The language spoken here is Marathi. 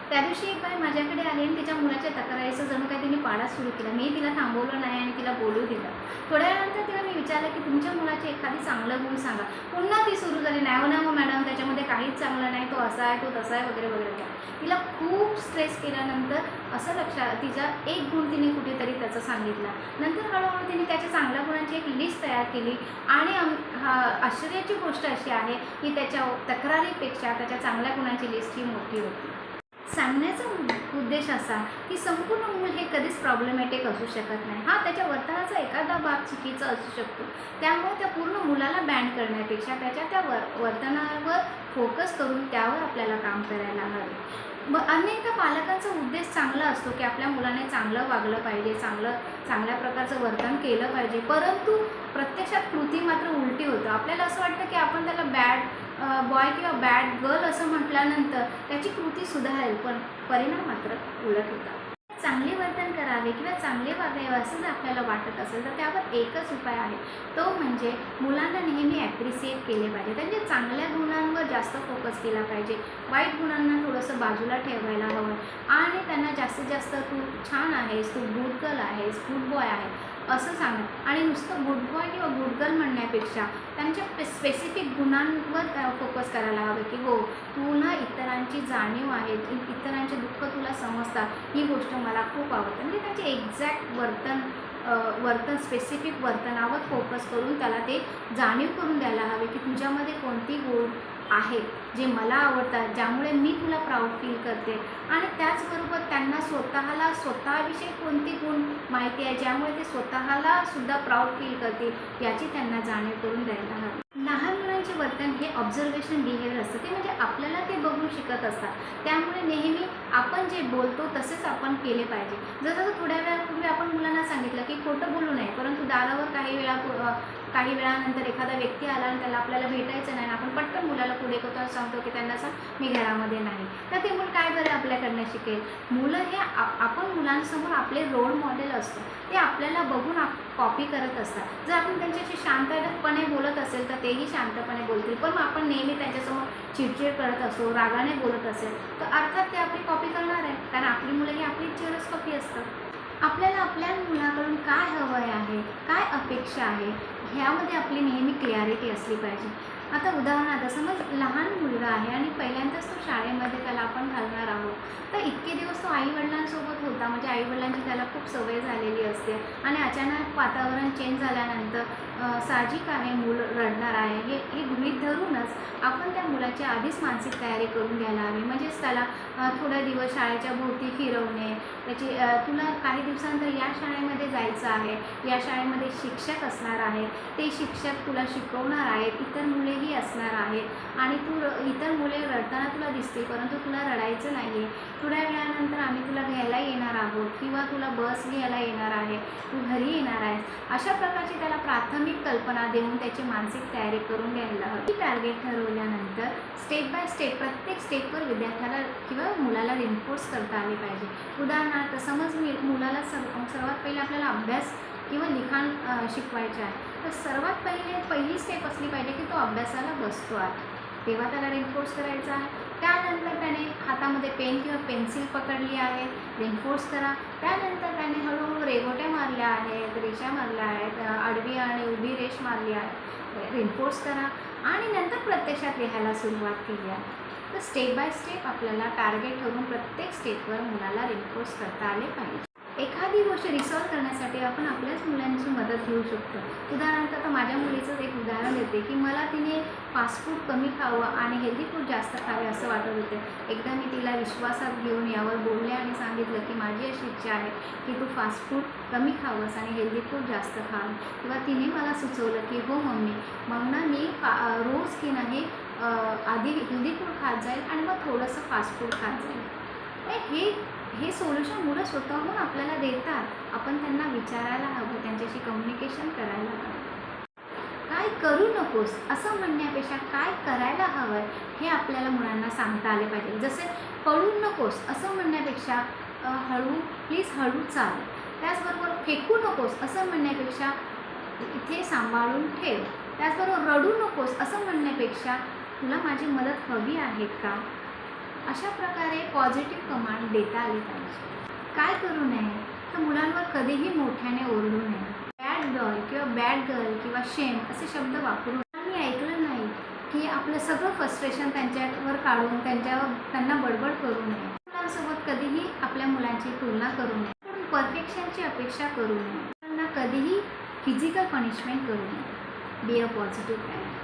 त्या दिवशी एक बाई माझ्याकडे आली आणि तिच्या मुलाच्या तक्रारीचं जणू काही तिने पाढा सुरू केला. मी तिला थांबवलं नाही आणि तिला बोलू दिलं. थोड्या वेळानंतर तिला मी विचारलं की तुमच्या मुलाचे एखादी चांगलं गुण सांगा. पुन्हा ती सुरू झाली, नाही हो मॅडम, त्याच्यामध्ये काहीच चांगलं नाही, तो असा आहे, तो तसा आहे, वगैरे वगैरे. तिला खूप स्ट्रेस केल्यानंतर असं लक्षात तिचा एक गुण तिने कुठेतरी त्याचं सांगितला. नंतर हळूहळू तिने त्याच्या चांगल्या गुणांची एक लिस्ट तयार केली आणि आश्चर्याची गोष्ट अशी आहे की त्याच्या तक्रारीपेक्षा त्याच्या चांगल्या गुणांची लिस्ट ही मोठी होती. सांगण्याचा उद्देश असा की संपूर्ण मूल हे कधीच प्रॉब्लेमॅटिक असू शकत नाही. हा, त्याच्या वर्तनाचा एखादा भाग चुकीचा असू शकतो. त्यामुळे त्या पूर्ण मुलाला बॅन करण्यापेक्षा त्याच्या त्या वर्तनावर फोकस करून त्यावर आपल्याला काम करायला हवे. मग अनेकदा पालकांचा उद्देश चांगला असतो की आपल्या मुलाने चांगलं वागलं पाहिजे, चांगल्या प्रकारचं वर्तन केलं पाहिजे, परंतु प्रत्यक्षात कृती मात्र उलटी होतं. आपल्याला असं वाटतं की आपण त्याला बॅड बॉय किंवा बॅड गर्ल असं म्हटल्यानंतर त्याची कृती सुधारेल, पण परिणाम मात्र उलट होता. चांगले वर्तन करावे किंवा चांगले वागावे असं जर आपल्याला वाटत असेल तर त्यावर एकच उपाय आहे, तो म्हणजे मुलांना नेहमी ॲप्रिसिएट केले पाहिजे. त्यांच्या चांगल्या गुणांवर जास्त फोकस केला पाहिजे, वाईट गुणांना थोडंसं बाजूला ठेवायला हवं आणि त्यांना जास्तीत जास्त तू छान आहेस, तू गुड गर्ल आहेस, गुड बॉय आहे असं सांगा. आणि नुसतं गुड बॉय किंवा गुड गर्ल म्हणण्यापेक्षा त्यांच्या स्पेसिफिक गुणांवर फोकस करायला हवं की हो, तुला इतरांची जाणीव आहे, इतरांचे दुःख तुला समजतात, ही गोष्ट मला खूप आवडते. म्हणजे त्यांचे एक्झॅक्ट वर्तन स्पेसिफिक वर्तनावर फोकस करून त्याला ते जाणीव करून द्यायला हवे की तुझ्यामध्ये कोणती गुण आहेत जे मला आवडतात, ज्यामुळे मी तुला प्राऊड फील करते. आणि त्याचबरोबर त्यांना स्वतःविषयी कोणती गुण माहिती आहे ज्यामुळे ते स्वतःला सुद्धा प्राऊड फील करतील, याची त्यांना जाणीव करून द्यायला हवी. लहान मुलांचे वर्तन हे ऑब्झर्वेशन बिहेवियर असतं, ते म्हणजे आपल्याला ते बघून शिकत असतात. त्यामुळे नेहमी आपण जे बोलतो तसेच आपण केले पाहिजे. जसं थोड्या वेळापूर्वी आपण मुलांना सांगितलं की खोटं बोलू नये, परंतु दारावर काही वेळानंतर एखादा व्यक्ती आला आणि त्याला आपल्याला भेटायचं नाही, आपण पटकन मुलाला पुढे करतो सांगतो की त्यांना सांग मी घरामध्ये नाही, तर ते मूल काय बरं आपल्याकडनं शिकेल. मुलं हे आपण मुलांसमोर आपले रोल मॉडेल असतो, ते आपल्याला बघून कॉपी करत असतात. जर आपण त्यांच्याशी शांतपणे बोलत असेल तर तेही शांतपणे बोलतील, पण आपण नेहमी त्यांच्यासमोर चिडचिड करत असतो, रागाने बोलत असेल तर अर्थात ते आपली कॉपी करणार आहे, कारण आपली मुलं ही आपली चेहरच कॉपी असतात. आपल्याला आपल्या मुलाकडून काय हवं आहे, काय अपेक्षा आहे, ह्यामध्ये आपली नेहमी क्लॅरिटी असली पाहिजे. आता उदाहरणार्थ समज लहान मुलगा आहे आणि पहिल्यांदाच तो शाळेमध्ये त्याला आपण घालणार आहोत, तर इतके दिवस तो आईवडिलांसोबत होता, म्हणजे आईवडिलांची त्याला खूप सवय झालेली असते आणि अचानक वातावरण चेंज झाल्यानंतर साहजिक आहे मूल रडणार आहे. हे गृहीत धरूनच आपण त्या मुलाची आधीच मानसिक तयारी करून घ्यायला हवी. म्हणजेच त्याला थोड्या दिवस शाळेच्या भोवती फिरवणे, त्याची तुला काही दिवसानंतर या शाळेमध्ये जायचं आहे, या शाळेमध्ये शिक्षक असणार आहेत, ते शिक्षक तुला शिकवणार आहेत, इतर मुलेही असणार आहेत आणि तू इतर मुले रडताना तुला दिसते, परंतु तुला रडायचं नाही आहे. थोड्या वेळानंतर आम्ही तुला घ्यायला येणार आहोत किंवा तुला बस घ्यायला येणार आहे, तू घरी येणार आहेस. अशा प्रकारची त्याला प्राथमिक कल्पना देऊन त्याची मानसिक तयारी करून घ्यायला हवी. टार्गेट ठरवल्यानंतर स्टेप बाय स्टेप प्रत्येक स्टेपवर विद्यार्थ्याला किंवा मुलाला रिन्फोर्स करता आले पाहिजे. उदाहरणार्थ समज मुलाला सर्वात पहिले आपल्याला अभ्यास किंवा लिखाण शिकवायचे आहे, तर सर्वात पहिली स्टेप असली पाहिजे की तो अभ्यासाला बसतो आहे, तेव्हा त्याला रिन्फोर्स करायचा आहे. त्यानंतर त्याने हातामध्ये पेन किंवा पेन्सिल पकडली आहे, रिन्फोर्स करा. त्यानंतर त्याने हळूहळू रेघोट्या मारल्या आहेत, रेषा मारल्या आहेत, आडवी आणि उभी रेष मारली आहे, रिन्फोर्स करा आणि नंतर प्रत्यक्षात लिहायला सुरुवात केली आहे. तर स्टेप बाय स्टेप आपल्याला टार्गेट ठरवून प्रत्येक स्टेपवर मुलाला रिन्फोर्स करता आले पाहिजे. एखादी गोष्ट रिसॉल्व करण्यासाठी आपण आपल्याच मुलांची मदत घेऊ शकतो. उदाहरणार्थ आता माझ्या मुलीचंच एक उदाहरण देते की मला तिने फास्ट फूड कमी खावं आणि हेल्दी फूड जास्त खावे असं वाटत होते. एकदा मी तिला विश्वासात घेऊन यावर बोलले आणि सांगितलं की माझी अशी इच्छा आहे की तू फास्ट फूड कमी खावंस आणि हेल्दी फूड जास्त खावं. तेव्हा तिने मला सुचवलं की हो मम्मी, मग ना मी रोज की नाही आधी हेल्दी फूड खात जाईल आणि मग थोडंसं फास्ट फूड खात जाईल. हे सोल्युशन मुलं स्वतःहून आपल्याला देतात, आपण त्यांना विचारायला हवं, त्यांच्याशी कम्युनिकेशन करायला हवं. काय करू नकोस असं म्हणण्यापेक्षा काय करायला हवं हे आपल्याला मुलांना सांगता आले पाहिजे. जसे पळू नकोस असं म्हणण्यापेक्षा प्लीज हळू चाल. त्याचबरोबर फेकू नकोस असं म्हणण्यापेक्षा इथे सांभाळून ठेव. त्याचबरोबर रडू नकोस असं म्हणण्यापेक्षा तुला माझी मदत हवी आहे का, अशा प्रकारे पॉझिटिव्ह कमांड देता आले पाहिजे. काय करू नये तर मुलांवर कधीही मोठ्याने ओरडू नये. बॅड बॉय किंवा बॅड गर्ल किंवा शेम असे शब्द वापरून मी ऐकलं नाही की आपलं सगळं फ्रस्ट्रेशन त्यांच्यावर काढून त्यांना बडबड करू नये. मुलांसोबत कधीही आपल्या मुलांची तुलना करू नये. पण परफेक्शनची अपेक्षा करू नये. त्यांना कधीही फिजिकल पनिशमेंट करू नये. Be a positive parent.